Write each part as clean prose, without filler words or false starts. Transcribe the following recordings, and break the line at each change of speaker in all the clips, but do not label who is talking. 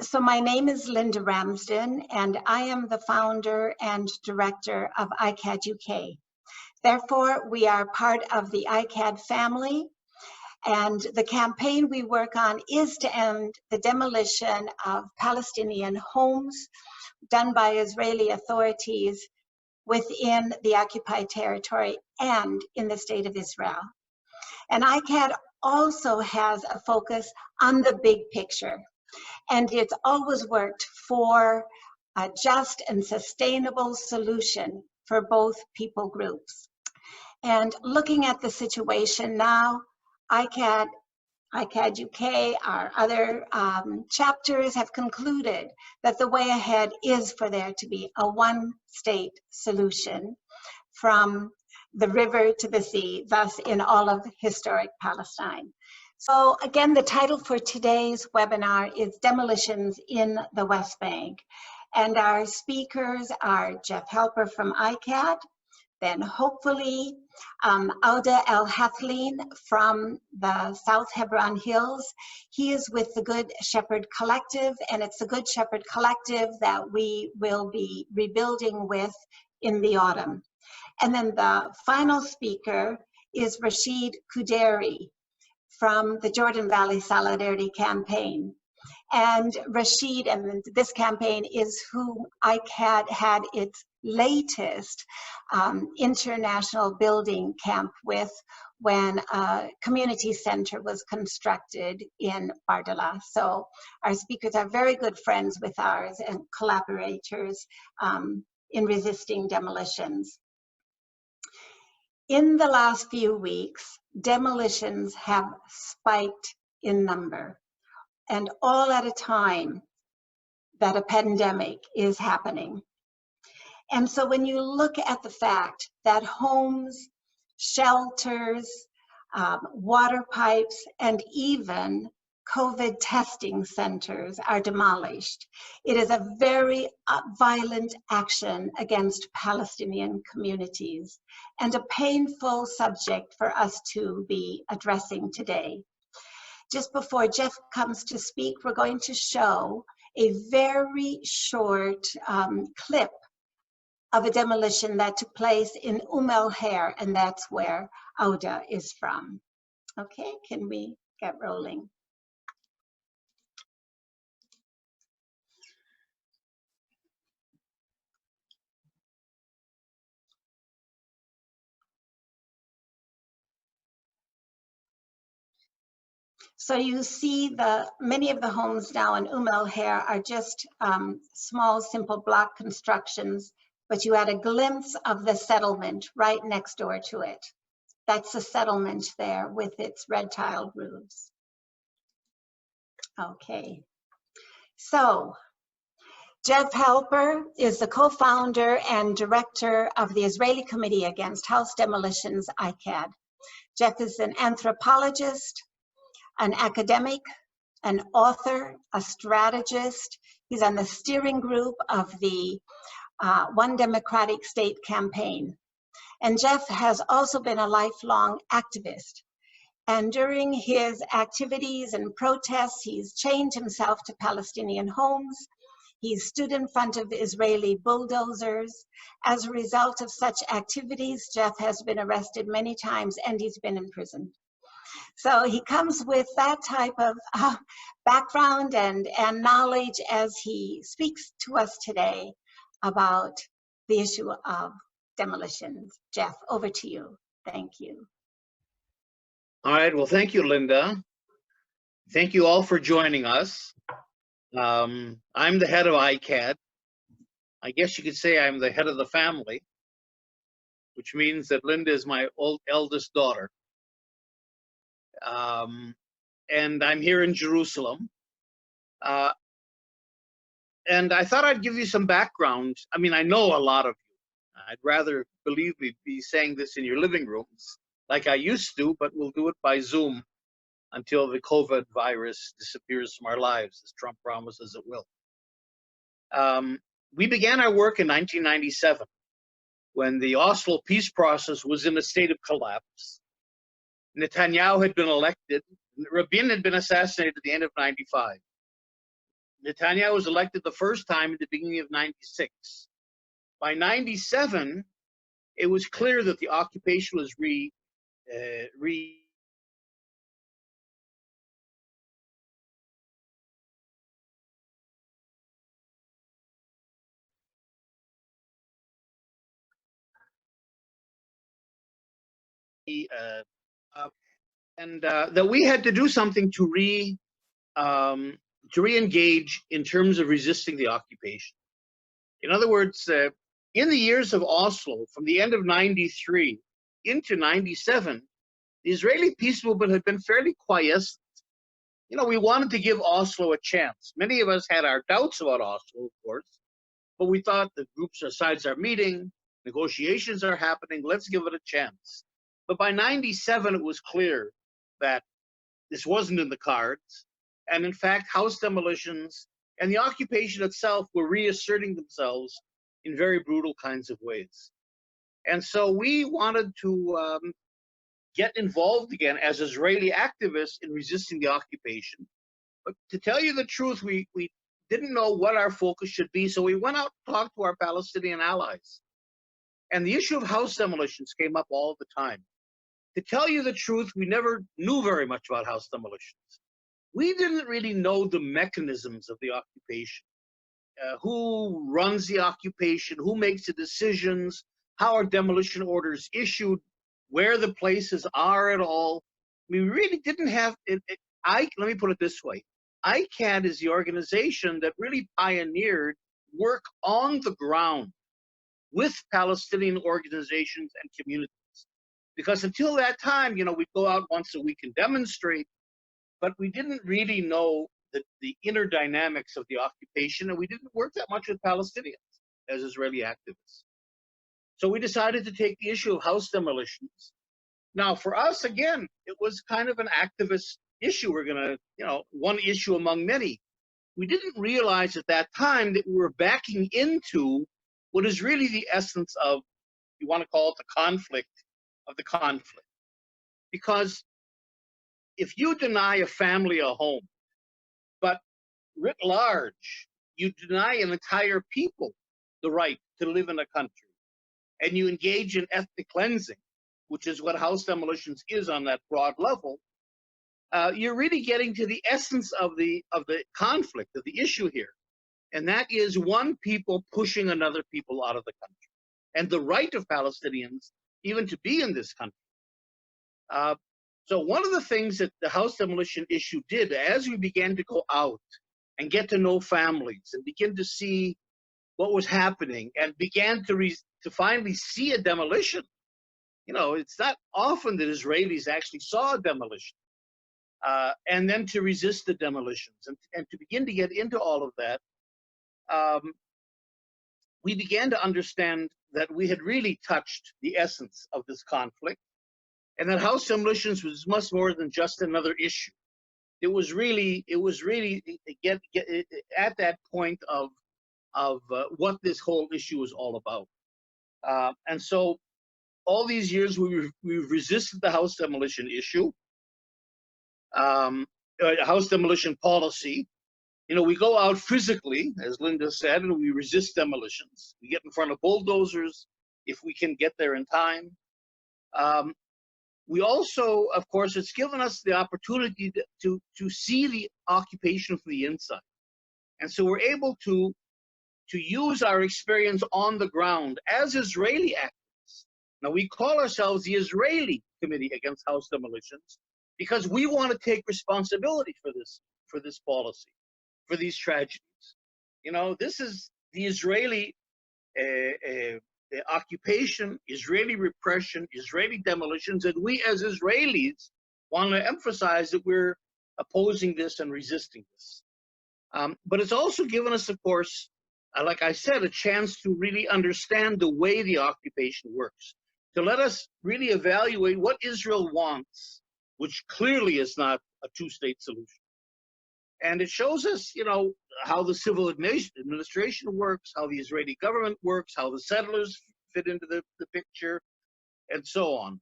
So my name is Linda Ramsden, and I am the founder and director of ICAHD UK. Therefore, we are part of the ICAHD family, and the campaign we work on is to end the demolition of Palestinian homes done by Israeli authorities within the occupied territory and in the state of Israel. And ICAHD also has a focus on the big picture. And it's always worked for a just and sustainable solution for both people groups. And looking at the situation now, ICAHD UK, our other chapters have concluded that the way ahead is for there to be a one-state solution from the river to the sea, thus in all of historic Palestine. So again, the title for today's webinar is Demolitions in the West Bank. And our speakers are Jeff Helper from ICAHD, then hopefully Auda El-Hathleen from the South Hebron Hills. He is with the Good Shepherd Collective, and it's the Good Shepherd Collective that we will be rebuilding with in the autumn. And then the final speaker is Rasheed Kudari from the Jordan Valley Solidarity Campaign. And Rasheed, and this campaign is who ICAHD had its latest international building camp with when a community center was constructed in Bardala. So our speakers are very good friends with ours and collaborators in resisting demolitions. In the last few weeks, demolitions have spiked in number, and all at a time that a pandemic is happening. And so when you look at the fact that homes, shelters, water pipes, and even COVID testing centers are demolished, it is a very violent action against Palestinian communities and a painful subject for us to be addressing today. Just before Jeff comes to speak, we're going to show a very short clip of a demolition that took place in El-Hair, and that's where Auda is from. Okay, can we get rolling? So you see many of the homes now in El-Hair are just small, simple block constructions, but you had a glimpse of the settlement right next door to it. That's the settlement there with its red tiled roofs. Okay, so Jeff Helper is the co-founder and director of the Israeli Committee Against House Demolitions, ICAHD. Jeff is an anthropologist, an academic, an author, a strategist. He's on the steering group of the One Democratic State campaign. And Jeff has also been a lifelong activist. And during his activities and protests, he's chained himself to Palestinian homes. He's stood in front of Israeli bulldozers. As a result of such activities, Jeff has been arrested many times and he's been imprisoned. So he comes with that type of background and knowledge as he speaks to us today about the issue of demolitions. Jeff, over to you. Thank you.
All right, well, thank you, Linda. Thank you all for joining us. I'm the head of ICAHD. I guess you could say I'm the head of the family, which means that Linda is my eldest daughter. And I'm here in Jerusalem. And I thought I'd give you some background. I mean, I know a lot of you. I'd rather, believe me, be saying this in your living rooms like I used to, but we'll do it by Zoom until the COVID virus disappears from our lives, as Trump promises it will. We began our work in 1997 when the Oslo peace process was in a state of collapse. Netanyahu had been elected, Rabin had been assassinated at the end of '95. Netanyahu was elected the first time at the beginning of '96. By '97, it was clear that the occupation was and that we had to do something to re-engage in terms of resisting the occupation. In other words, in the years of Oslo, from the end of '93 into '97, the Israeli peace movement had been fairly quiescent. You know, we wanted to give Oslo a chance. Many of us had our doubts about Oslo, of course, but we thought the groups or sides are meeting, negotiations are happening, let's give it a chance. But by '97, it was clear that this wasn't in the cards. And in fact, house demolitions and the occupation itself were reasserting themselves in very brutal kinds of ways. And so we wanted to get involved again as Israeli activists in resisting the occupation. But to tell you the truth, we didn't know what our focus should be, so we went out and talked to our Palestinian allies. And the issue of house demolitions came up all the time. To tell you the truth, we never knew very much about house demolitions. We didn't really know the mechanisms of the occupation. Who runs the occupation, who makes the decisions, how are demolition orders issued, where the places are at all. We really didn't have it. Let me put it this way. ICAHD is the organization that really pioneered work on the ground with Palestinian organizations and communities. Because until that time, you know, we'd go out once a week and demonstrate, but we didn't really know the inner dynamics of the occupation, and we didn't work that much with Palestinians as Israeli activists. So we decided to take the issue of house demolitions. Now, for us, again, it was kind of an activist issue. We're going to, you know, one issue among many. We didn't realize at that time that we were backing into what is really the essence of, you want to call it the conflict of the conflict. Because if you deny a family a home, but writ large, you deny an entire people the right to live in a country, and you engage in ethnic cleansing, which is what house demolitions is on that broad level, you're really getting to the essence of the conflict, of the issue here. And that is one people pushing another people out of the country, and the right of Palestinians even to be in this country. So one of the things that the house demolition issue did, as we began to go out and get to know families and begin to see what was happening and began to finally see a demolition. You know, it's not often that Israelis actually saw a demolition. And then to resist the demolitions and to begin to get into all of that, we began to understand that we had really touched the essence of this conflict, and that house demolitions was much more than just another issue. It was really at that point of what this whole issue was all about. And so all these years we've resisted the house demolition issue, house demolition policy. You know, we go out physically, as Linda said, and we resist demolitions. We get in front of bulldozers if we can get there in time. We also, of course, it's given us the opportunity to see the occupation from the inside. And so we're able to use our experience on the ground as Israeli activists. Now, we call ourselves the Israeli Committee Against House Demolitions because we want to take responsibility for this policy, for these tragedies. You know, this is the Israeli occupation, Israeli repression, Israeli demolitions, and we as Israelis want to emphasize that we're opposing this and resisting this. But it's also given us, of course, like I said, a chance to really understand the way the occupation works, to let us really evaluate what Israel wants, which clearly is not a two-state solution. And it shows us, you know, how the civil administration works, how the Israeli government works, how the settlers fit into the picture, and so on.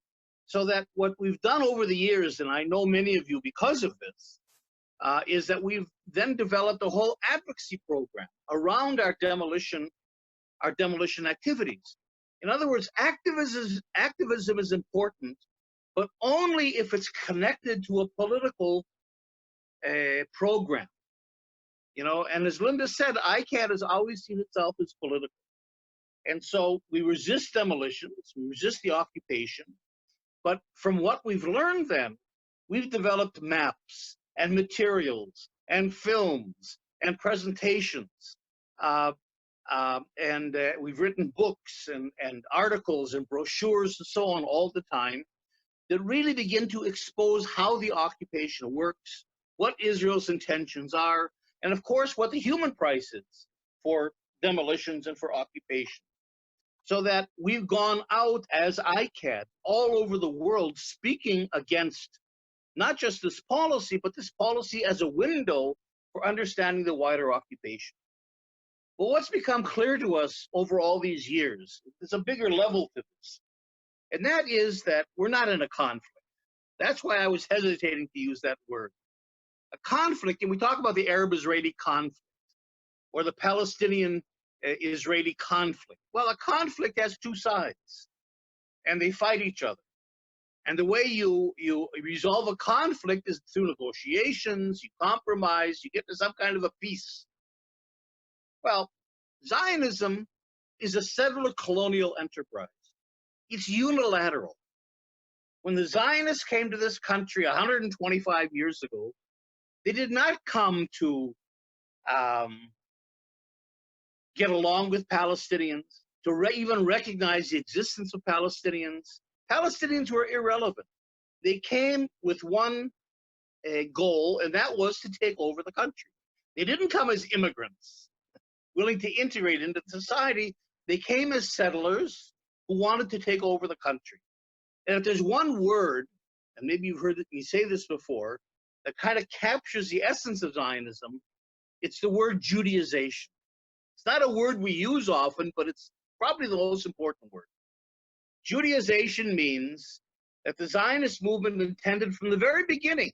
So that what we've done over the years, and I know many of you because of this, is that we've then developed a whole advocacy program around our demolition activities. In other words, activism is important, but only if it's connected to a political program. You know, and as Linda said, ICAHD has always seen itself as political. And so we resist demolitions, we resist the occupation. But from what we've learned then, we've developed maps and materials and films and presentations. We've written books and articles and brochures and so on all the time that really begin to expose how the occupation works, what Israel's intentions are, and of course, what the human price is for demolitions and for occupation. So that we've gone out as ICAHD all over the world speaking against not just this policy, but this policy as a window for understanding the wider occupation. But what's become clear to us over all these years, there's a bigger level to this, and that is that we're not in a conflict. That's why I was hesitating to use that word. A conflict, and we talk about the Arab-Israeli conflict or the Palestinian-Israeli conflict. Well, a conflict has two sides, and they fight each other. And the way you resolve a conflict is through negotiations, you compromise, you get to some kind of a peace. Well, Zionism is a settler colonial enterprise. It's unilateral. When the Zionists came to this country 125 years ago, they did not come to get along with Palestinians, to even recognize the existence of Palestinians. Palestinians were irrelevant. They came with one goal, and that was to take over the country. They didn't come as immigrants, willing to integrate into society. They came as settlers who wanted to take over the country. And if there's one word, and maybe you've heard me say this before, that kind of captures the essence of Zionism, it's the word Judaization. It's not a word we use often, but it's probably the most important word. Judaization means that the Zionist movement intended from the very beginning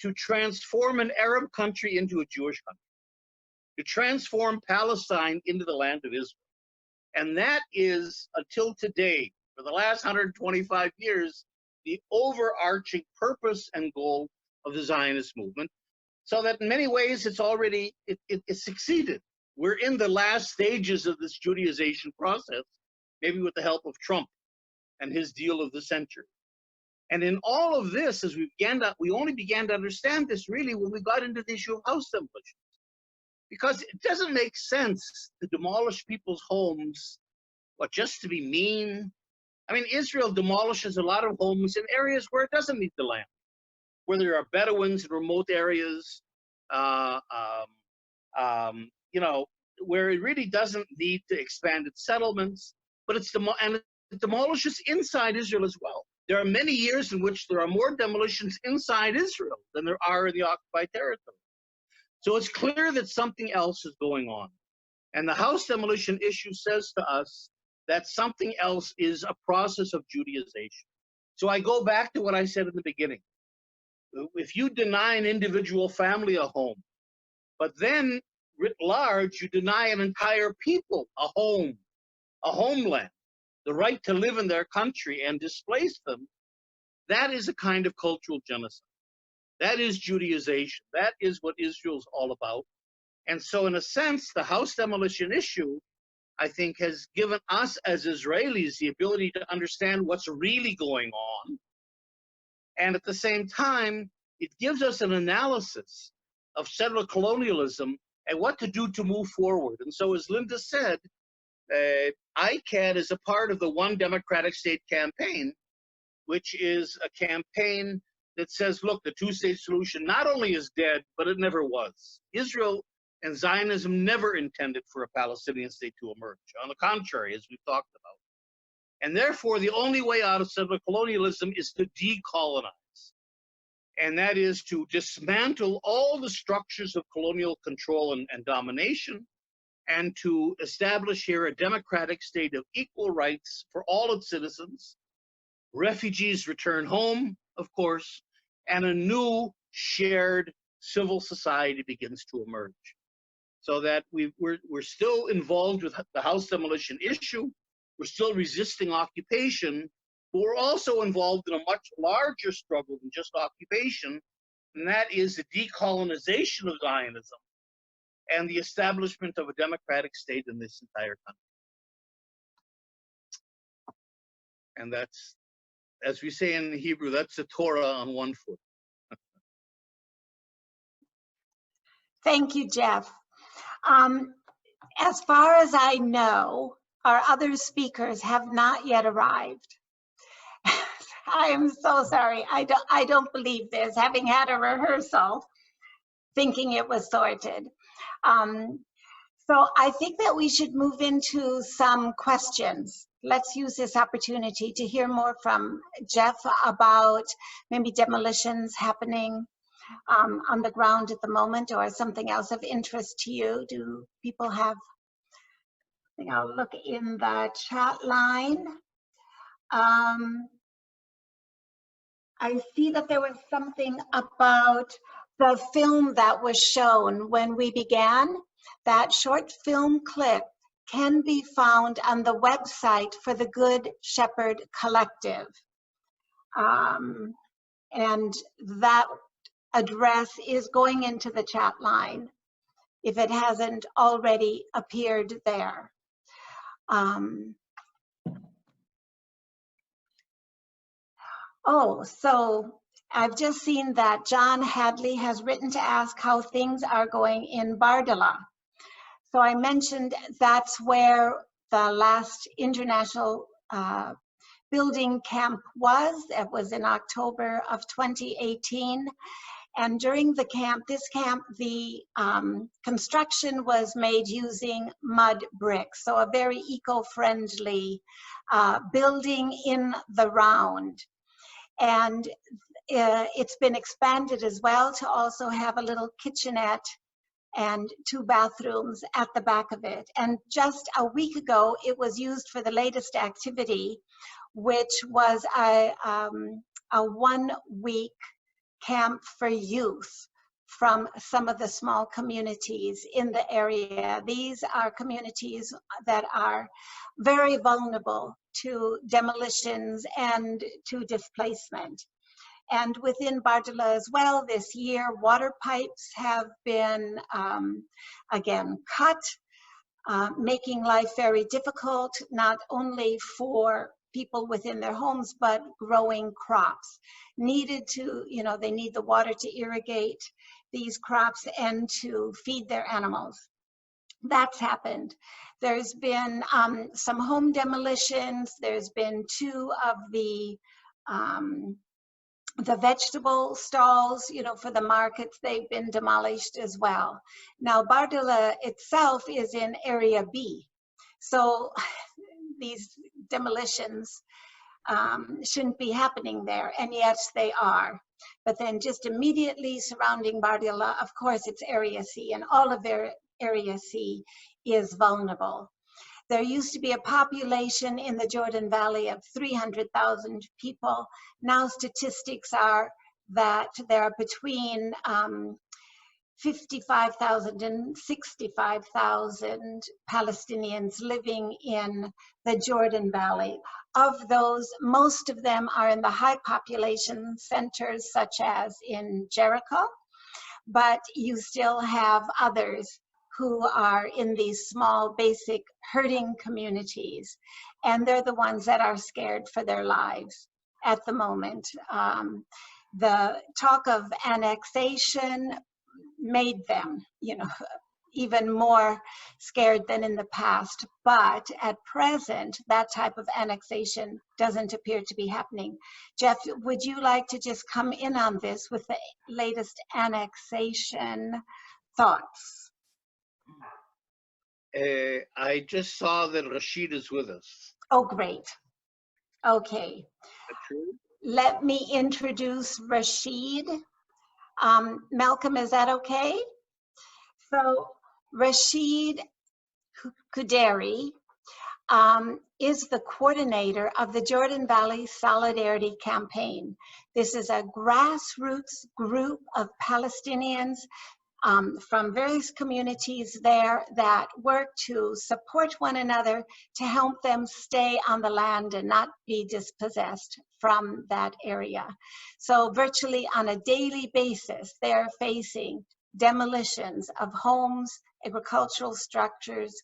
to transform an Arab country into a Jewish country, to transform Palestine into the land of Israel. And that is, until today, for the last 125 years, the overarching purpose and goal of the Zionist movement, so that in many ways it's already, it succeeded. We're in the last stages of this Judaization process, maybe with the help of Trump and his deal of the century. And in all of this, as we only began to understand this really when we got into the issue of house demolitions. Because it doesn't make sense to demolish people's homes, but just to be mean. I mean, Israel demolishes a lot of homes in areas where it doesn't need the land, where there are Bedouins in remote areas, you know, where it really doesn't need to expand its settlements, but it demolishes inside Israel as well. There are many years in which there are more demolitions inside Israel than there are in the occupied territory. So it's clear that something else is going on. And the house demolition issue says to us that something else is a process of Judaization. So I go back to what I said in the beginning. If you deny an individual family a home, but then writ large, you deny an entire people a home, a homeland, the right to live in their country and displace them, that is a kind of cultural genocide. That is Judaization. That is what Israel's all about. And so in a sense, the house demolition issue, I think, has given us as Israelis the ability to understand what's really going on. And at the same time, it gives us an analysis of settler colonialism and what to do to move forward. And so as Linda said, ICAHD is a part of the One Democratic State campaign, which is a campaign that says, look, the two-state solution not only is dead, but it never was. Israel and Zionism never intended for a Palestinian state to emerge. On the contrary, as we've talked about. And therefore, the only way out of settler colonialism is to decolonize. And that is to dismantle all the structures of colonial control and domination, and to establish here a democratic state of equal rights for all its citizens. Refugees return home, of course, and a new shared civil society begins to emerge. So that we're still involved with the house demolition issue, we're still resisting occupation, but we're also involved in a much larger struggle than just occupation, and that is the decolonization of Zionism and the establishment of a democratic state in this entire country. And that's, as we say in Hebrew, that's the Torah on one foot.
Thank you, Jeff. As far as I know, our other speakers have not yet arrived. I am so sorry. I don't believe this, having had a rehearsal, thinking it was sorted. So I think that we should move into some questions. Let's use this opportunity to hear more from Jeff about maybe demolitions happening on the ground at the moment, or something else of interest to you. Do people have, I think I'll look in the chat line. I see that there was something about the film that was shown when we began. That short film clip can be found on the website for the Good Shepherd Collective. And that address is going into the chat line if it hasn't already appeared there. Oh, so I've just seen that John Hadley has written to ask how things are going in Bardala. So I mentioned that's where the last international building camp was. It was in October of 2018. And during the camp, the construction was made using mud bricks. So a very eco-friendly building in the round. And it's been expanded as well to also have a little kitchenette and 2 bathrooms at the back of it. And just a week ago, it was used for the latest activity, which was a 1-week camp for youth from some of the small communities in the area. These are communities that are very vulnerable to demolitions and to displacement. And within Bardala as well, this year, water pipes have been, again, cut, making life very difficult, not only for people within their homes, but growing crops. Needed to, they need the water to irrigate these crops and to feed their animals. That's happened. There's been some home demolitions. There's been 2 of the vegetable stalls, for the markets. They've been demolished as well. Now, Bardala itself is in Area B. So these demolitions shouldn't be happening there, and yet they are. But then just immediately surrounding Bardala, of course, it's Area C, and all of their Area C is vulnerable. There used to be a population in the Jordan Valley of 300,000 people. Now statistics are that there are between 55,000 and 65,000 Palestinians living in the Jordan Valley. Of those, most of them are in the high population centers, such as in Jericho, but you still have others who are in these small, basic herding communities. And they're the ones that are scared for their lives at the moment. The talk of annexation made them, even more scared than in the past. But at present, that type of annexation doesn't appear to be happening. Jeff, would you like to just come in on this with the latest annexation thoughts?
I just saw that Rasheed is with us.
Oh, great. Okay. Let me introduce Rasheed. Malcolm, is that okay? So Rasheed Kudari is the coordinator of the Jordan Valley Solidarity Campaign. This is a grassroots group of Palestinians from various communities there that work to support one another to help them stay on the land and not be dispossessed from that area. So virtually on a daily basis, they're facing demolitions of homes, agricultural structures,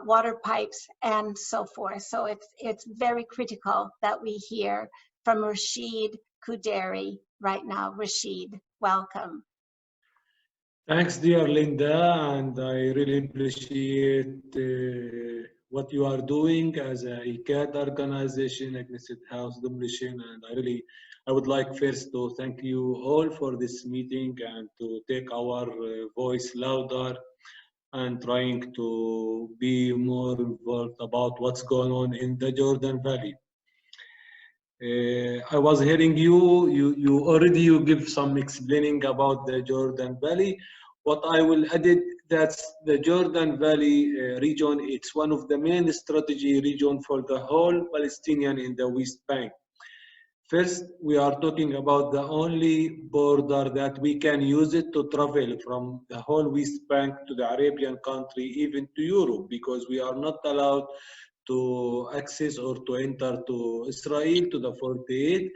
water pipes, and so forth. So it's very critical that we hear from Rasheed Kudari right now. Rasheed, welcome.
Thanks, dear Linda, and I really appreciate what you are doing as a ICAHD organization against house demolition. And I would like first to thank you all for this meeting and to take our voice louder and trying to be more involved about what's going on in the Jordan Valley. I was hearing you give some explaining about the Jordan Valley. What I will add it, that's the Jordan Valley region. It's one of the main strategy region for the whole Palestinian in the West Bank. First, we are talking about the only border that we can use it to travel from the whole West Bank to the Arabian country, even to Europe, because we are not allowed to access or to enter to Israel, to the 48.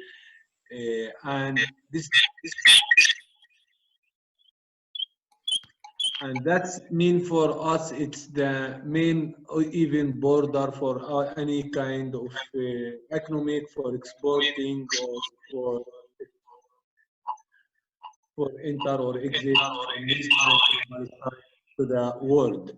And that's mean for us, it's the main even border for any kind of economic, for exporting or for enter or exit to the world.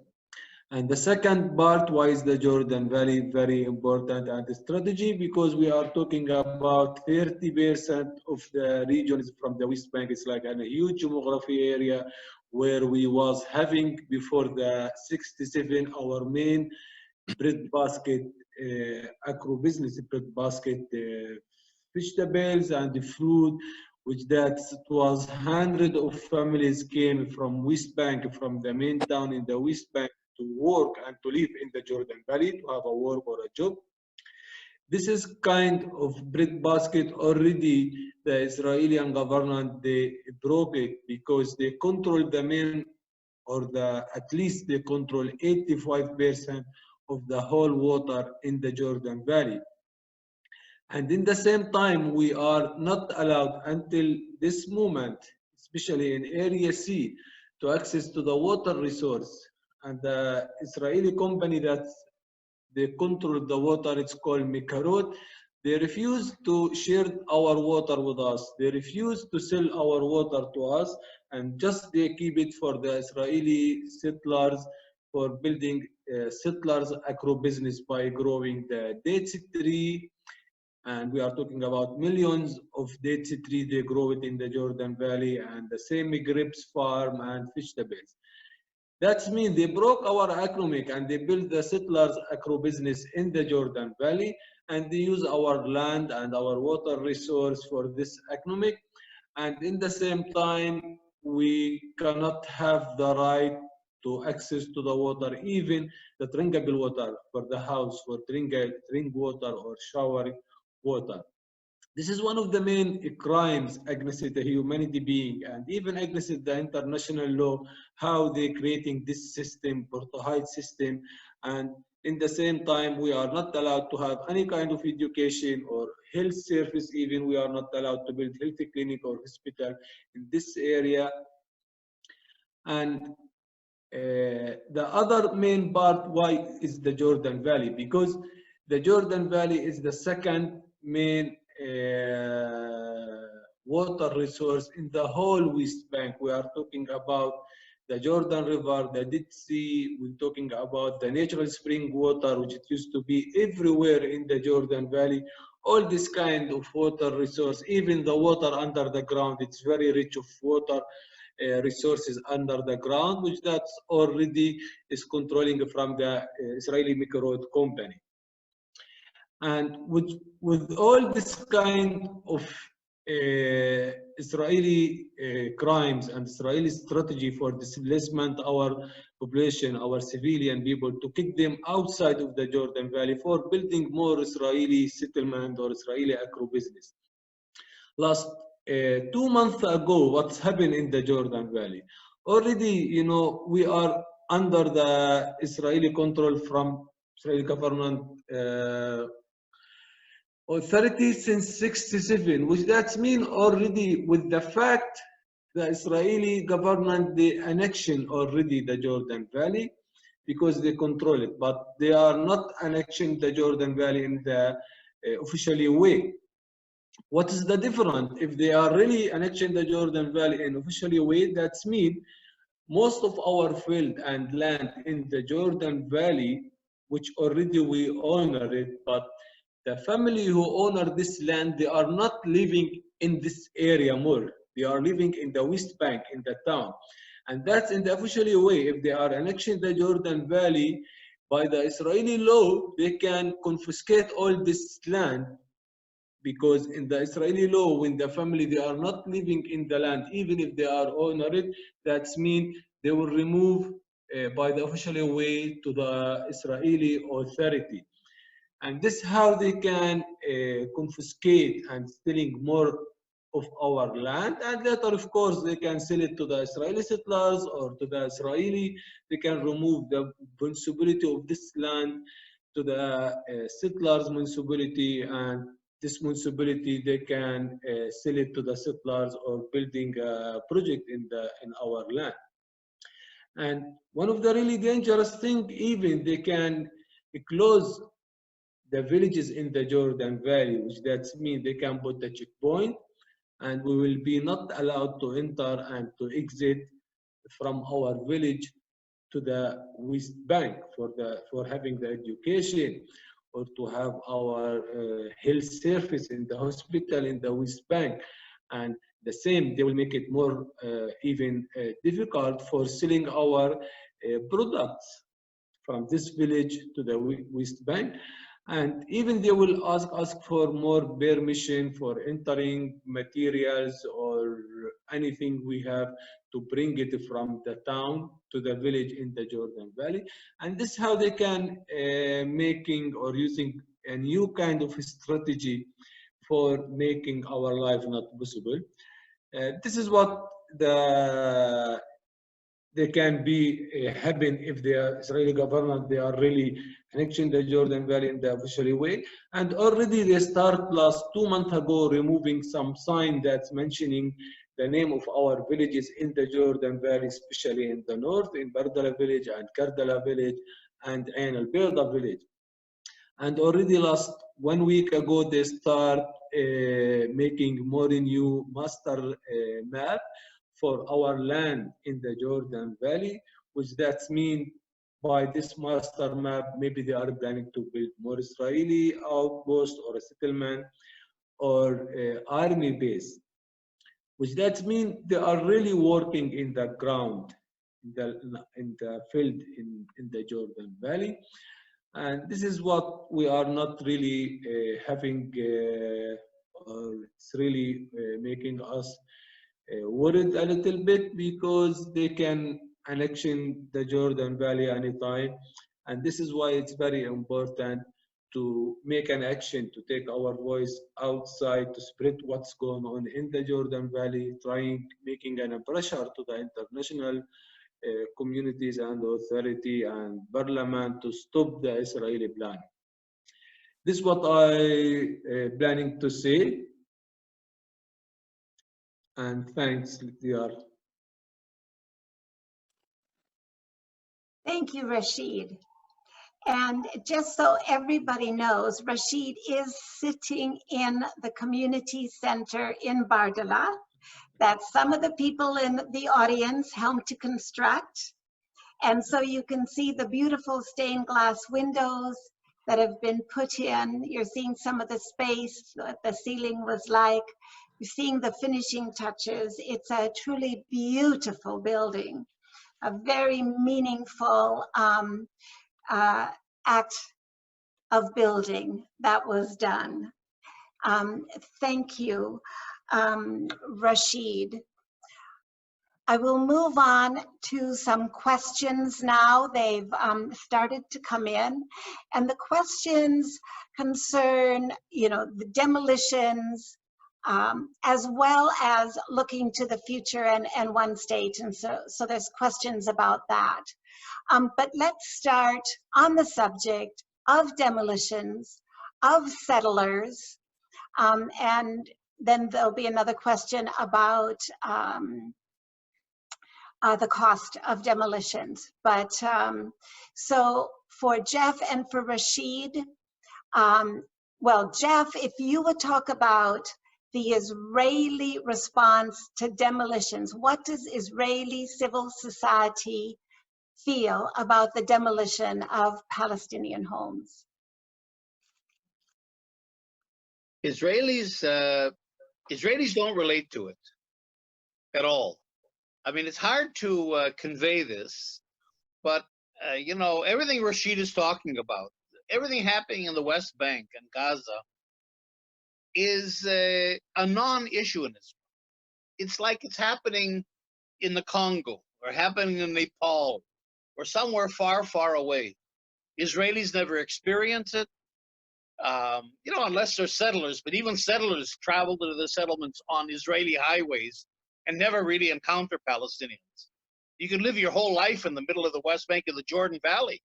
And the second part, why is the Jordan Valley very important and the strategy? Because we are talking about 30% of the region is from the West Bank. It's like a huge demography area where we was having before the 67 our main breadbasket agro-business, breadbasket vegetables and the fruit, which that was hundreds of families came from West Bank, from the main town in the West Bank, to work and to live in the Jordan Valley, to have a work or a job. This is kind of breadbasket already. The Israeli government, they broke it because they control the main, or at least they control 85% of the whole water in the Jordan Valley. And in the same time, we are not allowed until this moment, especially in Area C, to access to the water resource. And the Israeli company that they control the water, it's called Mikarot. They refuse to share our water with us. They refuse to sell our water to us, and just they keep it for the Israeli settlers for building settlers agro-business by growing the dates tree. And we are talking about millions of dates tree, they grow it in the Jordan Valley, and the same grapes farm and vegetables. That means they broke our economic and they built the settlers agro-business in the Jordan Valley, and they use our land and our water resource for this economic. And in the same time, we cannot have the right to access to the water, even the drinkable water for the house, for drink water or shower water. This is one of the main crimes against the humanity being, and even against the international law, how they creating this system, apartheid system. And in the same time, we are not allowed to have any kind of education or health service. Even we are not allowed to build health clinic or hospital in this area. And the other main part, why is the Jordan Valley? Because the Jordan Valley is the second main water resource in the whole West Bank. We are talking about the Jordan River, the Dead Sea. We're talking about the natural spring water, which it used to be everywhere in the Jordan Valley. All this kind of water resource, even the water under the ground, it's very rich of water resources under the ground, which that's already is controlling from the Israeli Mikarot company. And with all this kind of Israeli crimes and Israeli strategy for displacement our population, our civilian people, to kick them outside of the Jordan Valley for building more Israeli settlement or Israeli agro-business. Last 2 months ago, what's happened in the Jordan Valley? Already, you know, we are under the Israeli control from Israeli government authority since 67, which that means already with the fact the Israeli government, they annexion already the Jordan Valley because they control it, but they are not annexing the Jordan Valley in the officially way. What is the difference? If they are really annexing the Jordan Valley in officially way, that means most of our field and land in the Jordan Valley, which already we honor it, but the family who honor this land, they are not living in this area more. They are living in the West Bank, in the town. And that's in the official way. If they are annexing the Jordan Valley, by the Israeli law, they can confiscate all this land, because in the Israeli law, when the family, they are not living in the land, even if they are owner it, that means they will remove by the official way to the Israeli authority. And this is how they can confiscate and stealing more of our land, and later of course they can sell it to the Israeli settlers or to the Israeli. They can remove the municipality of this land to the settlers municipality, and this municipality they can sell it to the settlers or building a project in our land. And one of the really dangerous thing, even they can close the villages in the Jordan Valley, which that means they can put a checkpoint, and we will be not allowed to enter and to exit from our village to the West Bank for having the education or to have our health service in the hospital in the West Bank. And the same, they will make it more even difficult for selling our products from this village to the West Bank. And even they will ask for more permission for entering materials or anything we have to bring it from the town to the village in the Jordan Valley. And this is how they can making or using a new kind of strategy for making our life not possible. This is what they can be happen if the Israeli government, they are really annexing the Jordan Valley in the official way. And already they start last 2 months ago removing some sign that's mentioning the name of our villages in the Jordan Valley, especially in the north, in Bardala village and Kardala village and Ain al-Bayda village. And already last 1 week ago, they start making more new master map for our land in the Jordan Valley, which that means by this master map, maybe they are planning to build more Israeli outpost or a settlement or army base, which that means they are really working in the ground, in the field in the Jordan Valley. And this is what we are not really having, or it's really making us worried a little bit, because they can annexion the Jordan Valley anytime. And this is why it's very important to make an action, to take our voice outside, to spread what's going on in the Jordan Valley, making a pressure to the international communities and authority and parliament to stop the Israeli plan. This is what I planning to say. And thanks, Lityar.
Thank you, Rasheed. And just so everybody knows, Rasheed is sitting in the community center in Bardala that some of the people in the audience helped to construct. And so you can see the beautiful stained glass windows that have been put in. You're seeing some of the space, what the ceiling was like. You're seeing the finishing touches. It's a truly beautiful building, a very meaningful act of building that was done. Thank you. Rasheed. I will move on to some questions now. They've started to come in, and the questions concern, the demolitions, as well as looking to the future and one state. And so there's questions about that. But let's start on the subject of demolitions, of settlers, and then there'll be another question about the cost of demolitions. But so for Jeff and for Rasheed, well, Jeff, if you would talk about the Israeli response to demolitions, what does Israeli civil society feel about the demolition of Palestinian homes?
Israelis don't relate to it at all. I mean, it's hard to convey this, but everything Rasheed is talking about, everything happening in the West Bank and Gaza is a non-issue in Israel. It's like it's happening in the Congo or happening in Nepal or somewhere far, far away. Israelis never experience it, unless they're settlers, but even settlers travel to the settlements on Israeli highways and never really encounter Palestinians. You can live your whole life in the middle of the West Bank of the Jordan Valley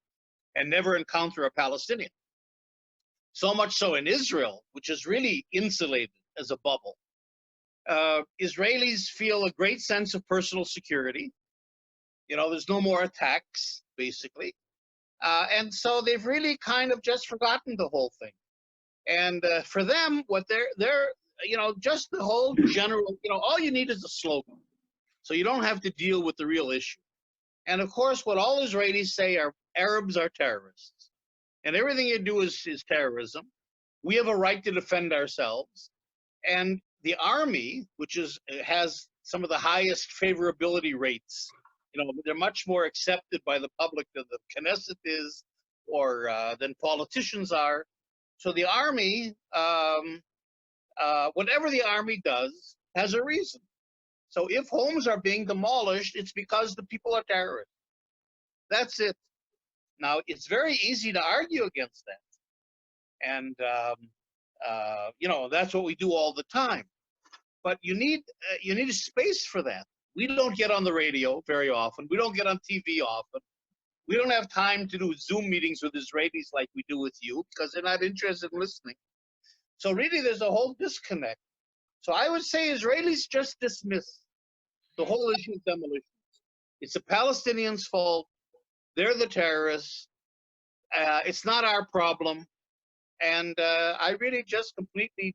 and never encounter a Palestinian. So much so in Israel, which is really insulated as a bubble. Israelis feel a great sense of personal security. There's no more attacks, basically. And so they've really kind of just forgotten the whole thing. And for them, what they're just the whole general, all you need is a slogan. So you don't have to deal with the real issue. And of course, what all Israelis say are Arabs are terrorists. And everything you do is terrorism. We have a right to defend ourselves. And the army, which has some of the highest favorability rates, they're much more accepted by the public than the Knesset is or than politicians are. So the army, whatever the army does, has a reason. So if homes are being demolished, it's because the people are terrorists. That's it. Now, it's very easy to argue against that. And, that's what we do all the time. But you need a space for that. We don't get on the radio very often. We don't get on TV often. We don't have time to do Zoom meetings with Israelis like we do with you because they're not interested in listening. So really, there's a whole disconnect. So I would say Israelis just dismiss the whole issue of demolitions. It's the Palestinians' fault. They're the terrorists. It's not our problem. And I really just completely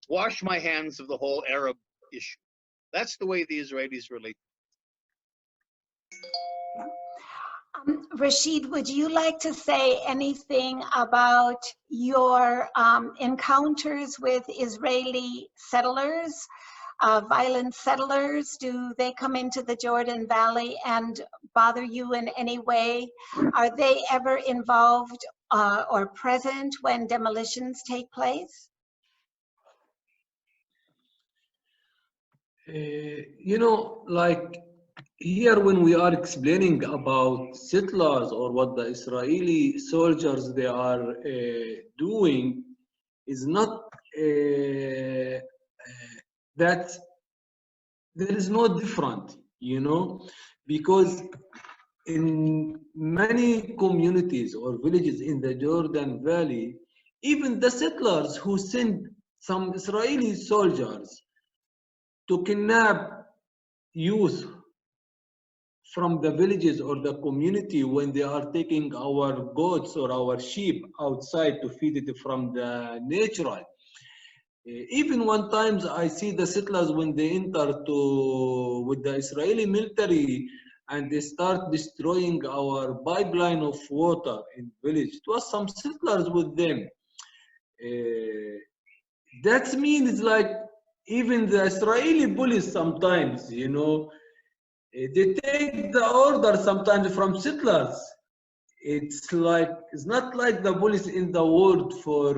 wash my hands of the whole Arab issue. That's the way the Israelis relate.
Rasheed, would you like to say anything about your encounters with Israeli settlers, violent settlers? Do they come into the Jordan Valley and bother you in any way? Are they ever involved or present when demolitions take place?
Like here when we are explaining about settlers or what the Israeli soldiers they are doing is not that there is no different, because in many communities or villages in the Jordan Valley, even the settlers who send some Israeli soldiers to kidnap youth from the villages or the community when they are taking our goats or our sheep outside to feed it from the natural. Even one times I see the settlers when they enter with the Israeli military and they start destroying our pipeline of water in village. It was some settlers with them. That means like even the Israeli police sometimes, they take the order sometimes from settlers. It's not like the police in the world for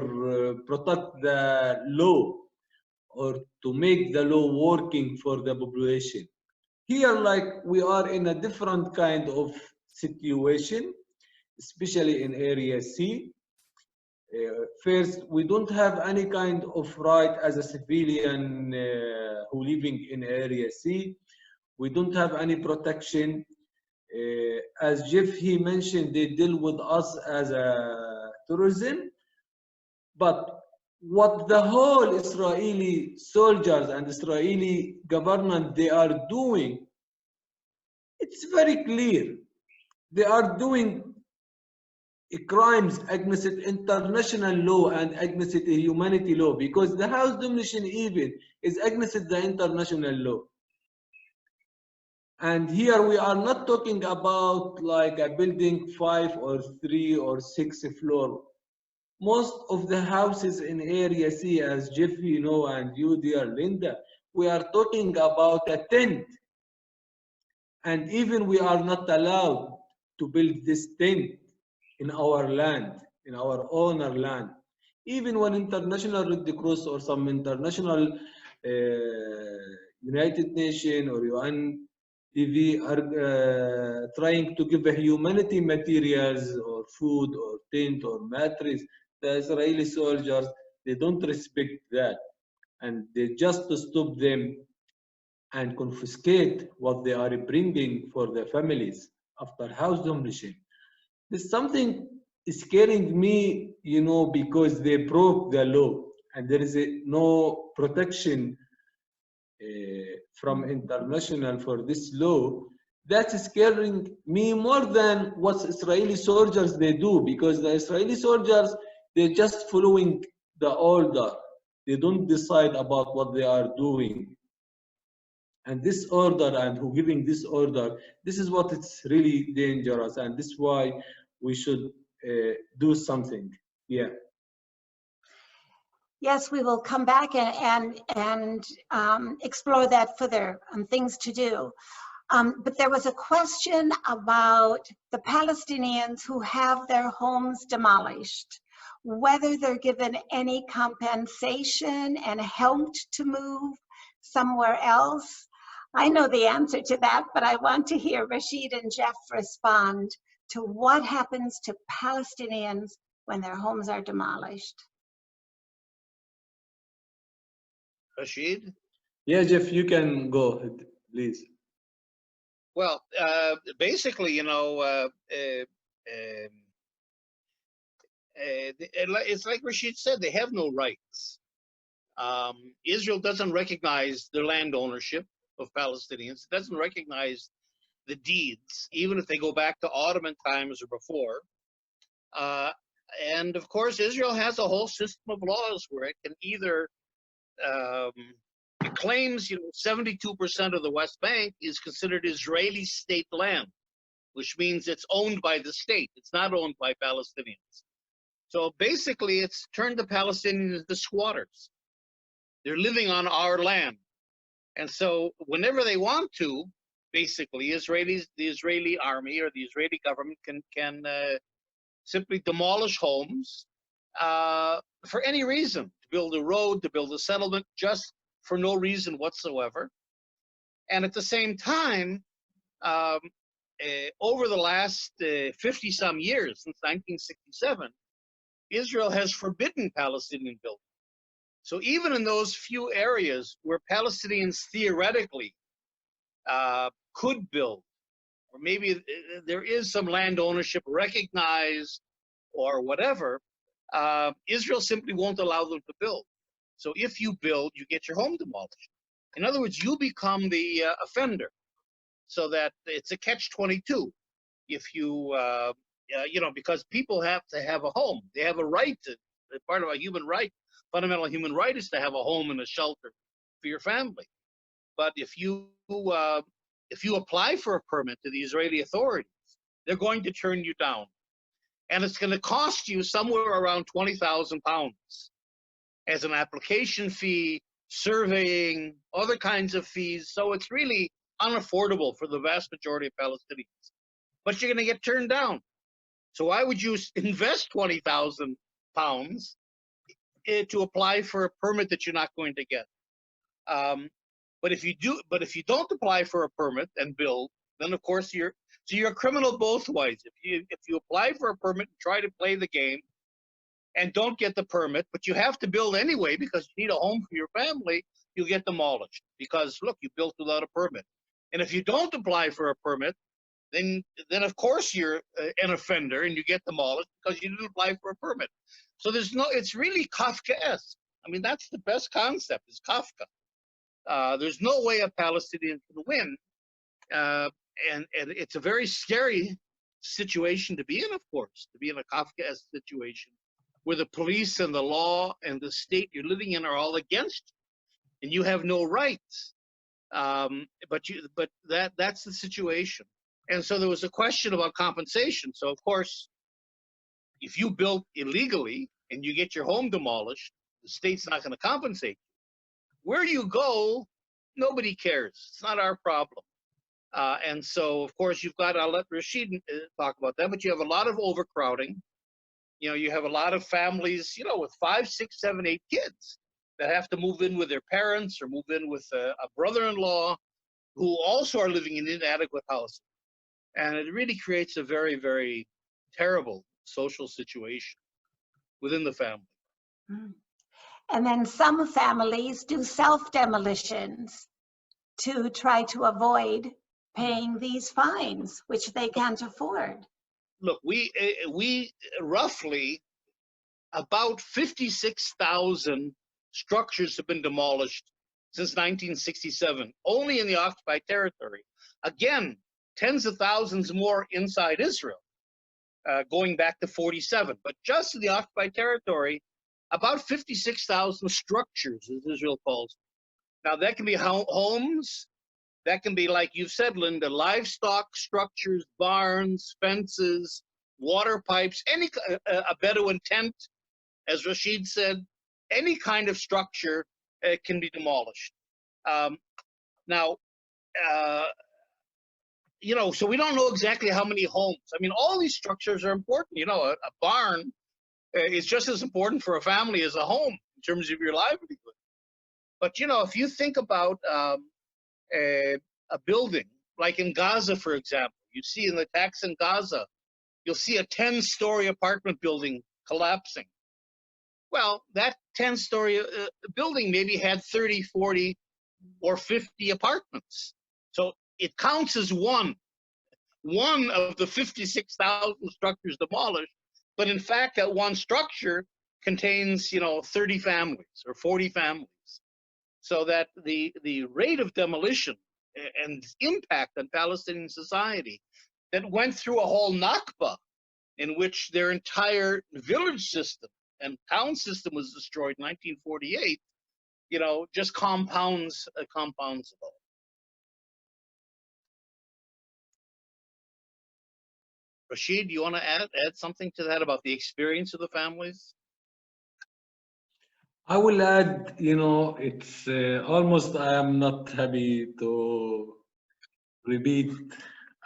protect the law or to make the law working for the population. Here, like, we are in a different kind of situation, especially in Area C. First, we don't have any kind of right as a civilian who living in Area C. We don't have any protection. As Jeff, he mentioned, they deal with us as a tourism. But what the whole Israeli soldiers and Israeli government, they are doing, it's very clear. They are doing crimes against international law and against humanity law, because the house demolition even is against the international law. And here we are not talking about like a building 5 or 3 or 6 floor. Most of the houses in Area C, as Jeff, you know, and you, dear Linda, we are talking about a tent. And even we are not allowed to build this tent in our land, in our owner land. Even when International Red Cross or some international United Nations or UN TV are trying to give a humanity materials or food or tent or mattress, the Israeli soldiers, they don't respect that. And they just stop them and confiscate what they are bringing for their families after house demolition. There's something scaring me, you know, because they broke the law and there is no protection from international for this law. That's scaring me more than what Israeli soldiers they do, because the Israeli soldiers, they're just following the order. They don't decide about what they are doing. And this order and who giving this order, this is what it's really dangerous, and this is why we should do something. Yeah.
Yes, we will come back and explore that further, things to do. But there was a question about the Palestinians who have their homes demolished, whether they're given any compensation and helped to move somewhere else. I know the answer to that, but I want to hear Rasheed and Jeff respond to what happens to Palestinians when their homes are demolished.
Rasheed?
Yeah, Jeff, you can go ahead, please.
Well, basically, you know, it's like Rasheed said, they have no rights. Israel doesn't recognize their land ownership of Palestinians. It doesn't recognize the deeds, even if they go back to Ottoman times or before. And of course, Israel has a whole system of laws where it can either, it claims, you know, 72% of the West Bank is considered Israeli state land, which means it's owned by the state. It's not owned by Palestinians. So basically, it's turned the Palestinians into squatters. They're living on our land. And so whenever they want to, basically, the Israeli army or the Israeli government can simply demolish homes for any reason, to build a road, to build a settlement, just for no reason whatsoever. And at the same time, over the last 50-some years, since 1967, Israel has forbidden Palestinian building. So even in those few areas where Palestinians theoretically could build, or maybe there is some land ownership recognized or whatever, Israel simply won't allow them to build. So if you build, you get your home demolished. In other words, you become the offender. So that it's a catch-22. If you, you know, because people have to have a home. They have a right to, part of a human right, fundamental human right is to have a home and a shelter for your family. But if you apply for a permit to the Israeli authorities, they're going to turn you down. And it's going to cost you somewhere around 20,000 pounds as an application fee, surveying, other kinds of fees. So it's really unaffordable for the vast majority of Palestinians. But you're going to get turned down. So why would you invest 20,000 pounds to apply for a permit that you're not going to get? But if you don't apply for a permit and build, then of course you're a criminal both ways. If you apply for a permit and try to play the game and don't get the permit, but you have to build anyway because you need a home for your family, you'll get demolished because look, you built without a permit. And if you don't apply for a permit, then of course you're an offender and you get demolished because you didn't apply for a permit. So it's really Kafkaesque. I mean, that's the best concept, is Kafka. There's no way a Palestinian can win. And it's a very scary situation to be in, of course, to be in a Kafkaesque situation where the police and the law and the state you're living in are all against you and you have no rights. But that's the situation. And so there was a question about compensation. So of course, if you built illegally and you get your home demolished, the state's not going to compensate you. Where you go, nobody cares. It's not our problem. And so, of course, I'll let Rasheed talk about that, but you have a lot of overcrowding. You know, you have a lot of families, you know, with 5, 6, 7, 8 kids that have to move in with their parents or move in with a brother-in-law who also are living in inadequate housing. And it really creates a very, very terrible social situation within the family.
And then some families do self-demolitions to try to avoid paying these fines, which they can't afford.
Look, we roughly about 56,000 structures have been demolished since 1967, only in the occupied territory. Again, tens of thousands more inside Israel, going back to 47. But just in the occupied territory, about 56,000 structures, as Israel calls them. Now, that can be homes. That can be, like you said, Linda, livestock structures, barns, fences, water pipes, a Bedouin tent, as Rasheed said, any kind of structure can be demolished. Now, you know, so we don't know exactly how many homes. I mean, all these structures are important. You know, a barn is just as important for a family as a home in terms of your livelihood. But, you know, if you think about a building, like in Gaza, for example, you see in the attacks in Gaza, you'll see a 10-story apartment building collapsing. Well, that 10-story building maybe had 30, 40, or 50 apartments. So it counts as one of the 56,000 structures demolished, but in fact, that one structure contains, you know, 30 families or 40 families. So that the rate of demolition and impact on Palestinian society that went through a whole Nakba in which their entire village system and town system was destroyed in 1948, you know, just compounds it all. Rasheed, do you want to add something to that about the experience of the families?
I will add, you know, it's almost, I am not happy to repeat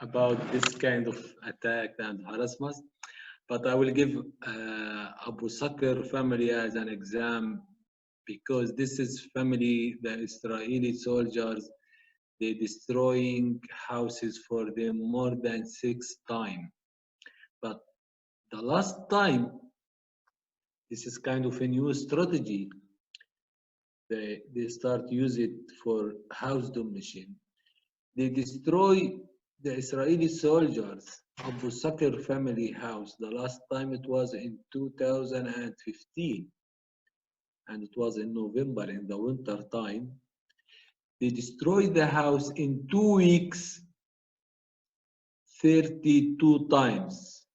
about this kind of attack and harassment, but I will give Abu Sakr family as an example, because this is family, the Israeli soldiers, they destroying houses for them more than 6 times. But the last time, this is kind of a new strategy. They start use it for house demolition. They destroy the Israeli soldiers, Abu Sakr family house. The last time it was in 2015, and it was in November, in the winter time. They destroyed the house in 2 weeks, 32 times,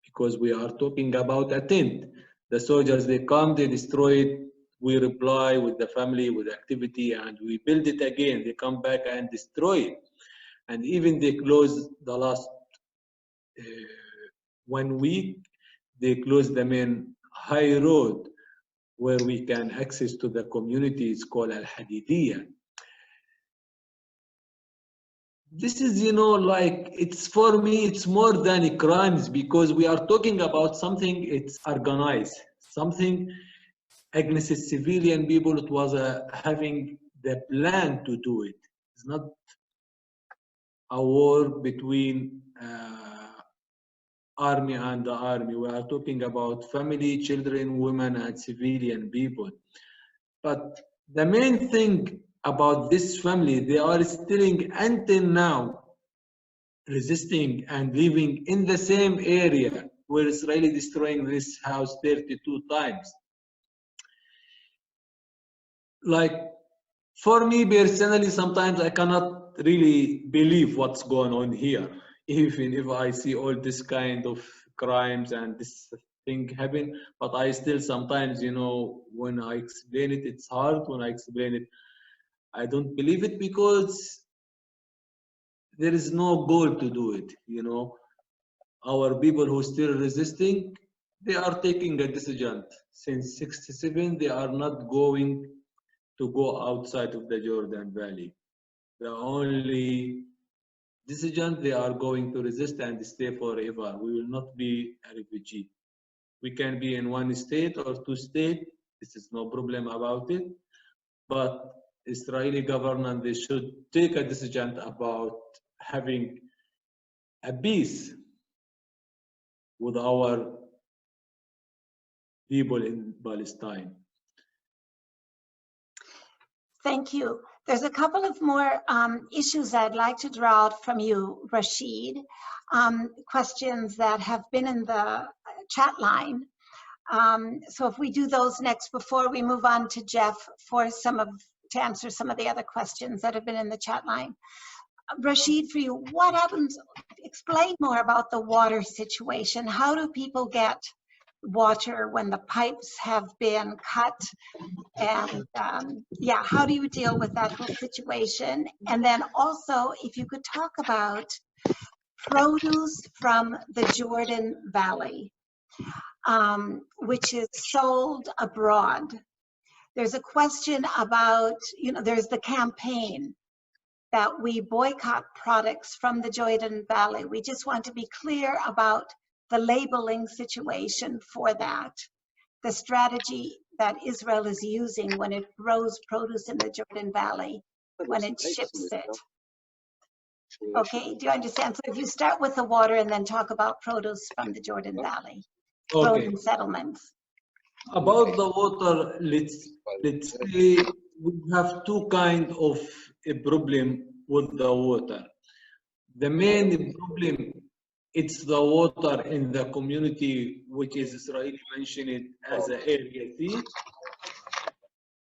because we are talking about a tent. The soldiers, they come, they destroy it, we reply with the family, with activity, and we build it again. They come back and destroy it. And even they close the last 1 week, they close the main high road where we can access to the community. It's called Al-Hadidiyah. This is, you know, like, it's, for me, it's more than crimes, because we are talking about something, it's organized, something against civilian people. It was having the plan to do it. It's not a war between army and the army. We are talking about family, children, women, and civilian people. But the main thing about this family, they are still until now resisting and living in the same area where Israel is destroying this house 32 times. Like, for me personally, sometimes I cannot really believe what's going on here, even if I see all this kind of crimes and this thing happen. But I still sometimes, you know, when I explain it, it's hard. When I explain it, I don't believe it because there is no goal to do it, you know. Our people who still resisting, they are taking a decision. Since 67, they are not going to go outside of the Jordan Valley. The only decision, they are going to resist and stay forever. We will not be a refugee. We can be in one state or two states. This is no problem about it. But Israeli government, they should take a decision about having a peace with our people in Palestine.
Thank you. There's a couple of more issues I'd like to draw out from you, Rasheed. Questions that have been in the chat line. So if we do those next before we move on to Jeff for to answer some of the other questions that have been in the chat line. Rasheed, for you, what happens? Explain more about the water situation. How do people get water when the pipes have been cut? And yeah, how do you deal with that whole situation? And then also, if you could talk about produce from the Jordan Valley, which is sold abroad. There's a question about, you know, there's the campaign that we boycott products from the Jordan Valley. We just want to be clear about the labeling situation for that, the strategy that Israel is using when it grows produce in the Jordan Valley, when it ships it. Okay, do you understand? So if you start with the water and then talk about produce from the Jordan Valley, Jordan settlements.
About the water, let's say we have two kind of a problem with the water. The main problem, it's the water in the community, which is Israeli mentioned it as an area C.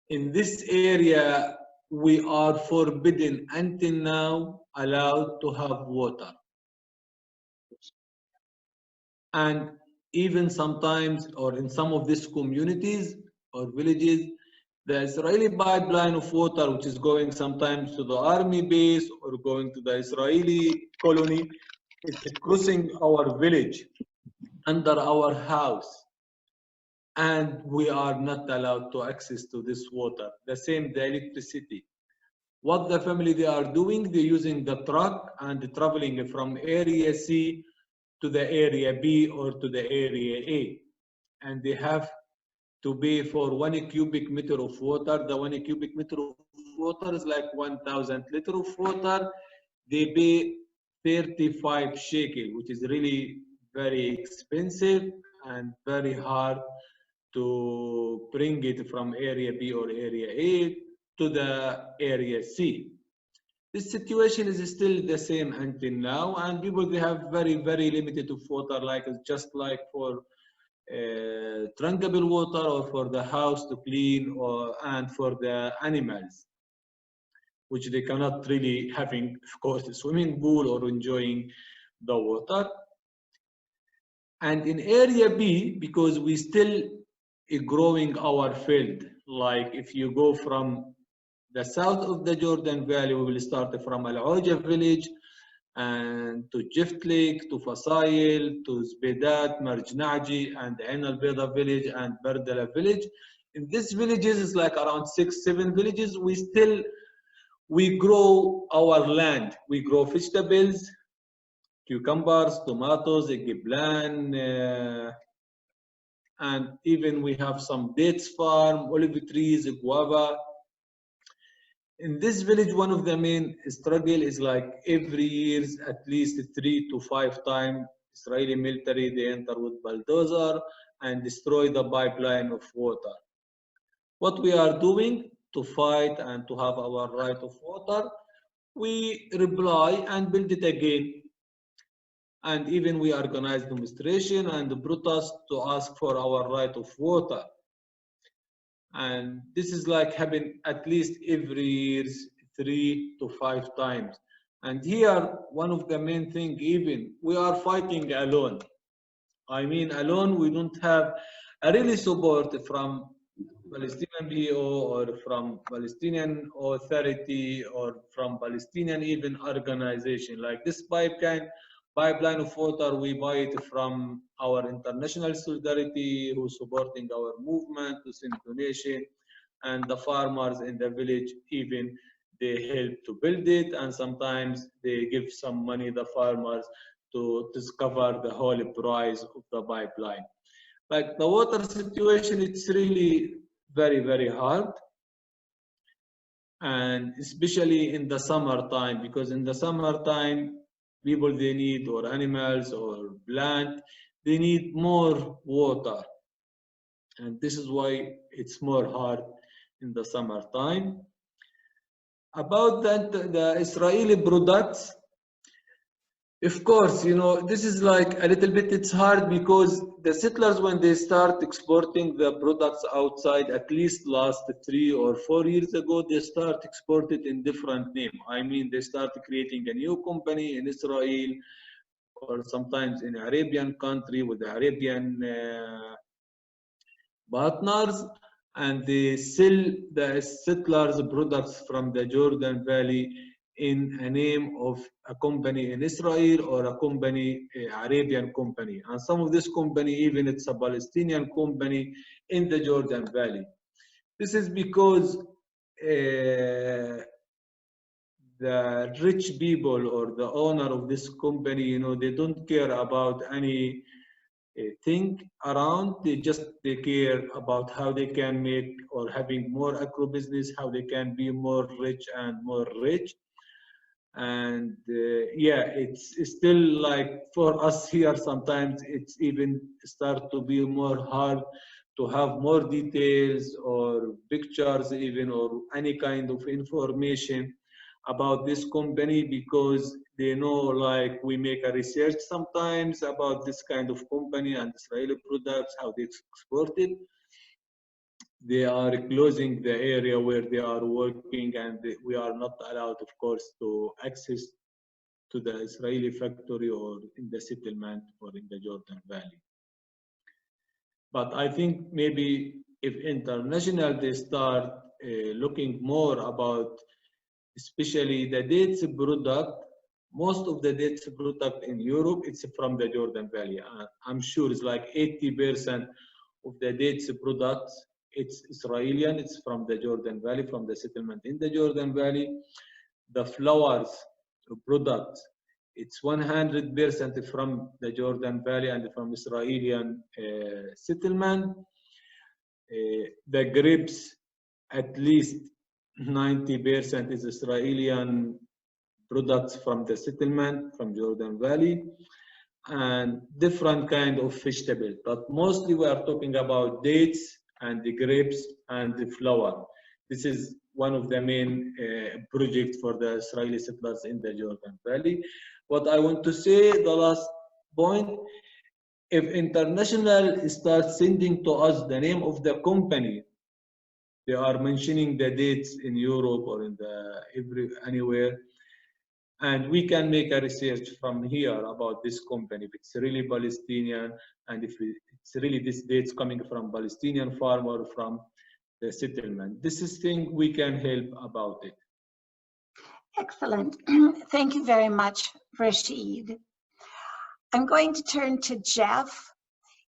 In this area, we are forbidden until now allowed to have water. And even sometimes, or in some of these communities or villages, the Israeli pipeline of water, which is going sometimes to the army base or going to the Israeli colony, is crossing our village under our house. And we are not allowed to access to this water. The same, the electricity. What the family they are doing, they're using the truck and traveling from area C to the area B or to the area A. And they have to pay for 1 cubic meter of water. The 1 cubic meter of water is like 1,000 liters of water. They pay 35 shekel, which is really very expensive and very hard to bring it from area B or area A to the area C. This situation is still the same until now, and people, they have very, very limited of water, like just like for drinkable water or for the house to clean and for the animals, which they cannot really having, of course, a swimming pool or enjoying the water. And in area B, because we still growing our field, like if you go from the south of the Jordan Valley, we will start from Al-Oja village and to Jift Lake, to Fasail, to Zbedat, Marjnaji, and Ain al-Bida village and Bardala village. In these villages, it's like around 6-7 villages. We grow our land. We grow vegetables, cucumbers, tomatoes, eggplant, and even we have some dates farm, olive trees, guava. In this village, one of the main struggle is like every year, at least 3 to 5 times, Israeli military, they enter with bulldozer and destroy the pipeline of water. What we are doing to fight and to have our right of water, we reply and build it again. And even we organize demonstration and protest to ask for our right of water. And this is like happen at least every year, 3 to 5 times. And here, one of the main thing, even we are fighting alone. I mean, alone, we don't have a really support from Palestinian PO or from Palestinian Authority or from Palestinian even organization. Like this pipeline of water, we buy it from our international solidarity who supporting our movement to send donation, and the farmers in the village even they help to build it, and sometimes they give some money the farmers to discover the whole price of the pipeline. Like the water situation, it's really very, very hard. And especially in the summertime, because in the summertime, people they need, or animals or plant, they need more water. And this is why it's more hard in the summertime. About that, the Israeli products, of course, you know, this is like a little bit, it's hard because the settlers, when they start exporting the products outside, at least last 3 or 4 years ago, they start exported in different name. I mean, they start creating a new company in Israel or sometimes in Arabian country with the Arabian partners, and they sell the settlers products from the Jordan Valley in a name of a company in Israel or a company, Arabian company. And some of this company, even it's a Palestinian company in the Jordan Valley. This is because the rich people or the owner of this company, you know, they don't care about any thing around. They care about how they can make or having more agro business, how they can be more rich and more rich. And yeah, it's still like for us here, sometimes it's even start to be more hard to have more details or pictures even or any kind of information about this company, because they know like we make a research sometimes about this kind of company and Israeli products, how they export it. They are closing the area where they are working, and we are not allowed, of course, to access to the Israeli factory or in the settlement or in the Jordan Valley. But I think maybe if international, they start looking more about, especially the dates product, most of the dates product in Europe, it's from the Jordan Valley. I'm sure it's like 80% of the dates products, it's Israeli, it's from the Jordan Valley, from the settlement in the Jordan Valley. The flowers products, it's 100% from the Jordan Valley and from Israeli settlement. The grapes, at least 90% is Israeli products from the settlement, from Jordan Valley, and different kind of vegetable. But mostly we are talking about dates and the grapes and the flower. This is one of the main projects for the Israeli settlers in the Jordan Valley. What I want to say, the last point, if international starts sending to us the name of the company, they are mentioning the dates in Europe or in the anywhere, and we can make a research from here about this company, if it's really Palestinian, and if it's really this dates coming from Palestinian farmer, from the settlement. This is thing we can help about it.
Excellent. Thank you very much, Rasheed. I'm going to turn to Jeff.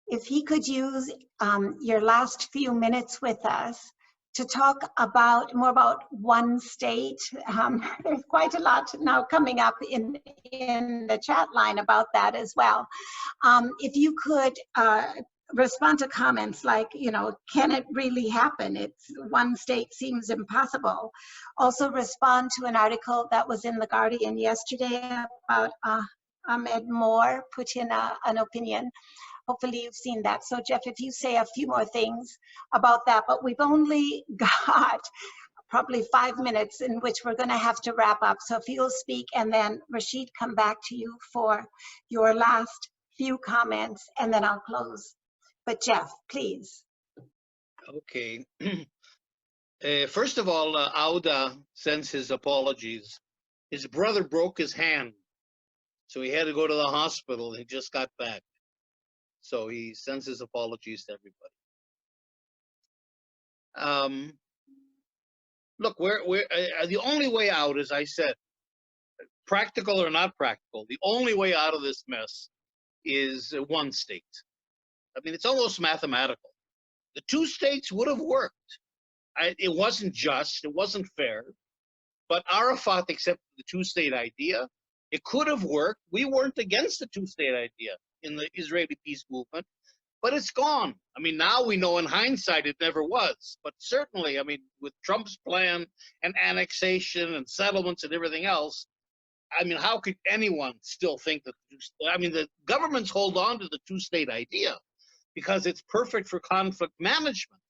If he could use your last few minutes with us to talk about more about one state. There's quite a lot now coming up in the chat line about that as well. If you could respond to comments like, can it really happen? It's one state seems impossible. Also respond to an article that was in The Guardian yesterday about Ahmed Moore put in an opinion. Hopefully you've seen that. So Jeff, if you say a few more things about that, but we've only got probably 5 minutes in which we're going to have to wrap up. So if you'll speak, and then Rasheed, come back to you for your last few comments, and then I'll close. But Jeff, please.
Okay. First of all, Auda sends his apologies. His brother broke his hand, so he had to go to the hospital. He just got back. So he sends his apologies to everybody. Look, the only way out, as I said, practical or not practical, the only way out of this mess is one state. I mean, it's almost mathematical. The two states would have worked. It wasn't just, it wasn't fair, but Arafat accepted the two-state idea. It could have worked. We weren't against the two-state idea in the Israeli peace movement, but it's gone. I mean, now we know in hindsight it never was, but certainly, I mean, with Trump's plan and annexation and settlements and everything else, I mean, how could anyone still think that, I mean, the governments hold on to the two-state idea because it's perfect for conflict management.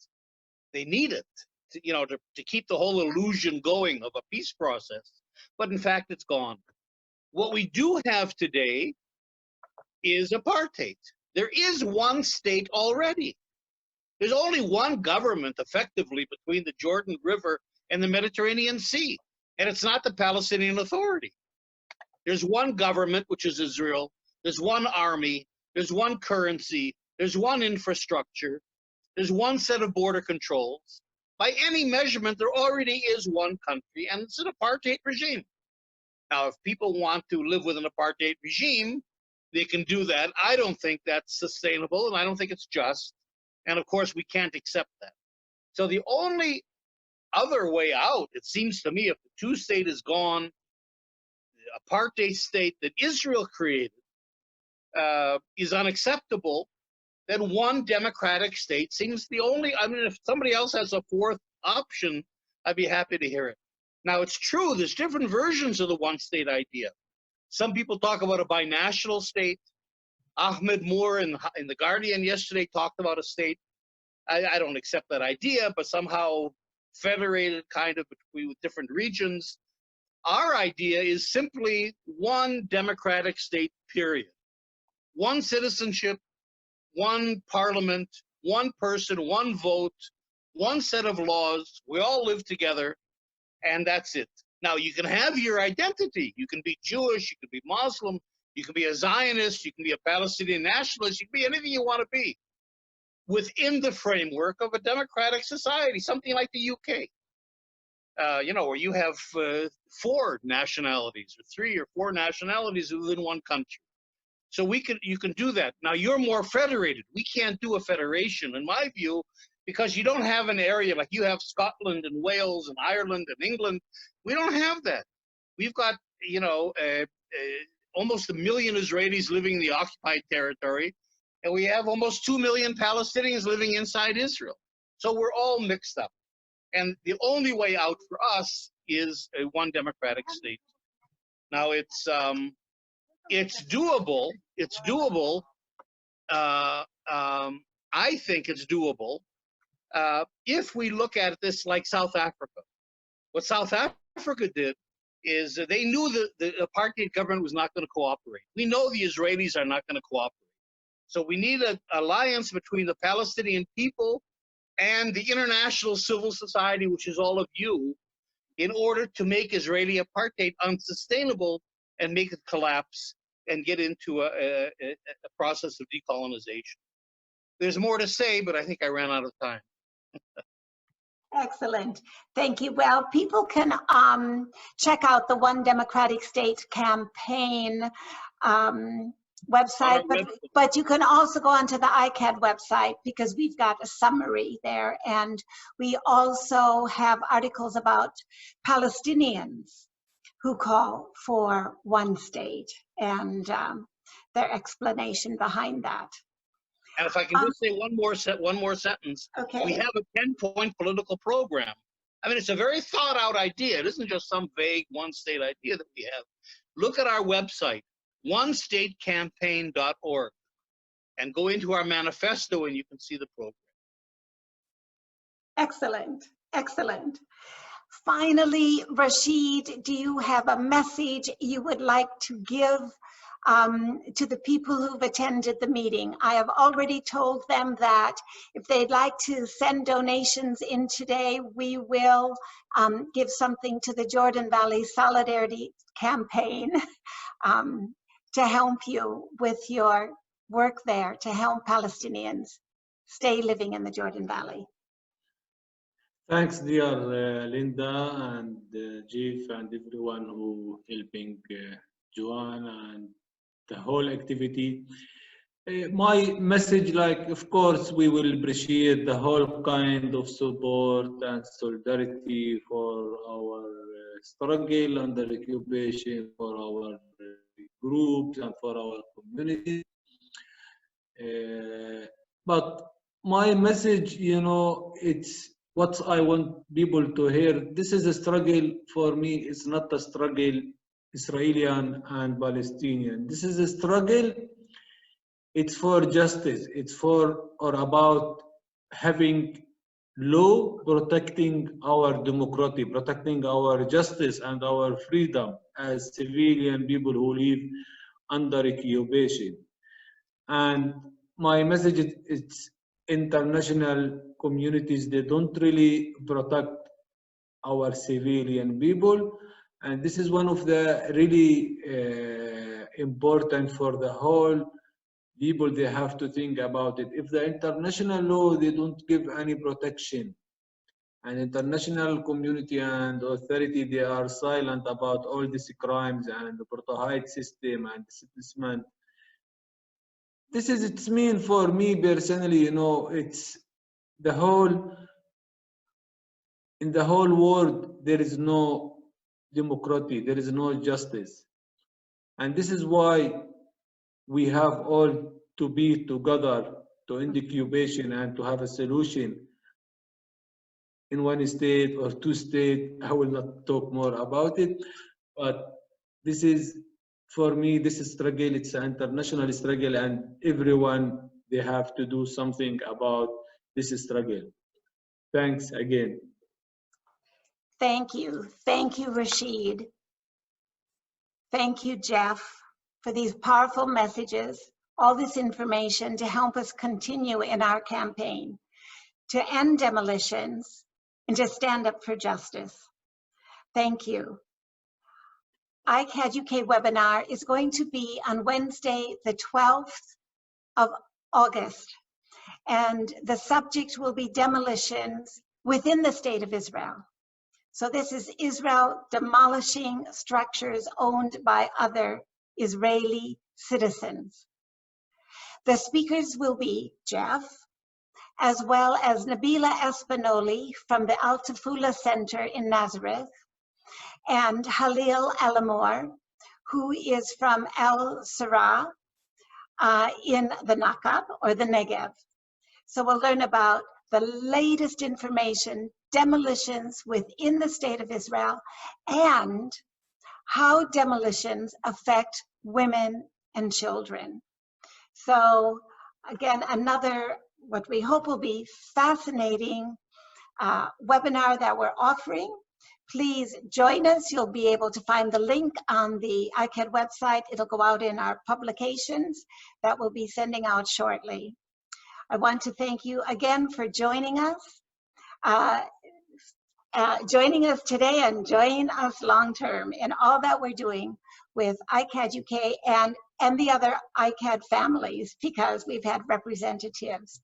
They need it to keep the whole illusion going of a peace process, but in fact, it's gone. What we do have today is apartheid. There is one state already. There's only one government effectively between the Jordan River and the Mediterranean Sea, and it's not the Palestinian Authority. There's one government, which is Israel. There's one army. There's one currency. There's one infrastructure. There's one set of border controls. By any measurement, there already is one country, and it's an apartheid regime. Now, if people want to live with an apartheid regime, they can do that. I don't think that's sustainable, and I don't think it's just. And of course, we can't accept that. So the only other way out, it seems to me, if the two-state is gone, the apartheid state that Israel created is unacceptable, then one democratic state seems the only, I mean, if somebody else has a fourth option, I'd be happy to hear it. Now, it's true, there's different versions of the one-state idea. Some people talk about a binational state. Ahmed Moore in The Guardian yesterday talked about a state. I don't accept that idea, but somehow federated kind of with different regions. Our idea is simply one democratic state, period. One citizenship, one parliament, one person, one vote, one set of laws. We all live together, and that's it. Now, you can have your identity. You can be Jewish, you can be Muslim, you can be a Zionist, you can be a Palestinian nationalist, you can be anything you want to be within the framework of a democratic society, something like the UK, where you have 4 nationalities or 3 or 4 nationalities within one country. So you can do that. Now, you're more federated. We can't do a federation, in my view, because you don't have an area like you have Scotland and Wales and Ireland and England. We don't have that. We've got, almost 1 million Israelis living in the occupied territory, and we have almost 2 million Palestinians living inside Israel. So we're all mixed up. And the only way out for us is a one democratic state. Now, it's doable. It's doable. I think it's doable if we look at this like South Africa. What South Africa did is they knew that the apartheid government was not going to cooperate. We know the Israelis are not going to cooperate. So we need an alliance between the Palestinian people and the international civil society, which is all of you, in order to make Israeli apartheid unsustainable and make it collapse and get into a process of decolonization. There's more to say, but I think I ran out of time.
Excellent. Thank you. Well, people can check out the One Democratic State campaign website, but you can also go onto the ICAHD website because we've got a summary there. And we also have articles about Palestinians who call for one state and their explanation behind that.
And if I can just say one more sentence,
Okay.
we have a 10-point political program. I mean, it's a very thought out idea. It isn't just some vague one state idea that we have. Look at our website, onestatecampaign.org, and go into our manifesto and you can see the program.
Excellent, excellent. Finally, Rasheed, do you have a message you would like to give to the people who've attended the meeting? I have already told them that if they'd like to send donations in today, we will give something to the Jordan Valley Solidarity Campaign to help you with your work there, to help Palestinians stay living in the Jordan Valley.
Thanks, dear Linda and Jeff and everyone who helping Joanne and the whole activity. My message, like, of course, we will appreciate the whole kind of support and solidarity for our struggle under occupation, for our groups and for our community. But my message, you know, it's what I want people to hear. This is a struggle for me. It's not a struggle Israeli and Palestinian. This is a struggle. It's for justice. It's for or about having law protecting our democracy, protecting our justice and our freedom as civilian people who live under occupation. And my message is it's international communities, they don't really protect our civilian people. And this is one of the really important for the whole people. They have to think about it. If the international law, they don't give any protection, and international community and authority, they are silent about all these crimes and the apartheid system and displacement. This is its mean for me personally, you know, it's the whole, in the whole world, there is no democracy, there is no justice. And this is why we have all to be together to end occupation and to have a solution in one state or two states. I will not talk more about it, but this is, for me, this is struggle. It's an international struggle, and everyone, they have to do something about this struggle. Thanks again.
Thank you, Rasheed. Thank you, Jeff, for these powerful messages, all this information to help us continue in our campaign to end demolitions and to stand up for justice. Thank you. ICAHD UK webinar is going to be on Wednesday, the 12th of August, and the subject will be demolitions within the state of Israel. So this is Israel demolishing structures owned by other Israeli citizens. The speakers will be Jeff, as well as Nabila Espinoli from the Al Tafula Center in Nazareth, and Halil Alamour, who is from El Sarah in the Nakab or the Negev. So we'll learn about the latest information, demolitions within the state of Israel, and how demolitions affect women and children. So again, another, what we hope will be fascinating webinar that we're offering. Please join us. You'll be able to find the link on the ICAHD website. It'll go out in our publications that we'll be sending out shortly. I want to thank you again for joining us today, and join us long term in all that we're doing with ICAHD UK and the other ICAHD families, because we've had representatives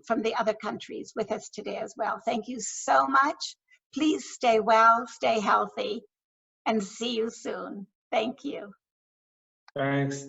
from the other countries with us today as well. Thank you so much. Please stay well, stay healthy, and see you soon. Thank you.
Thanks.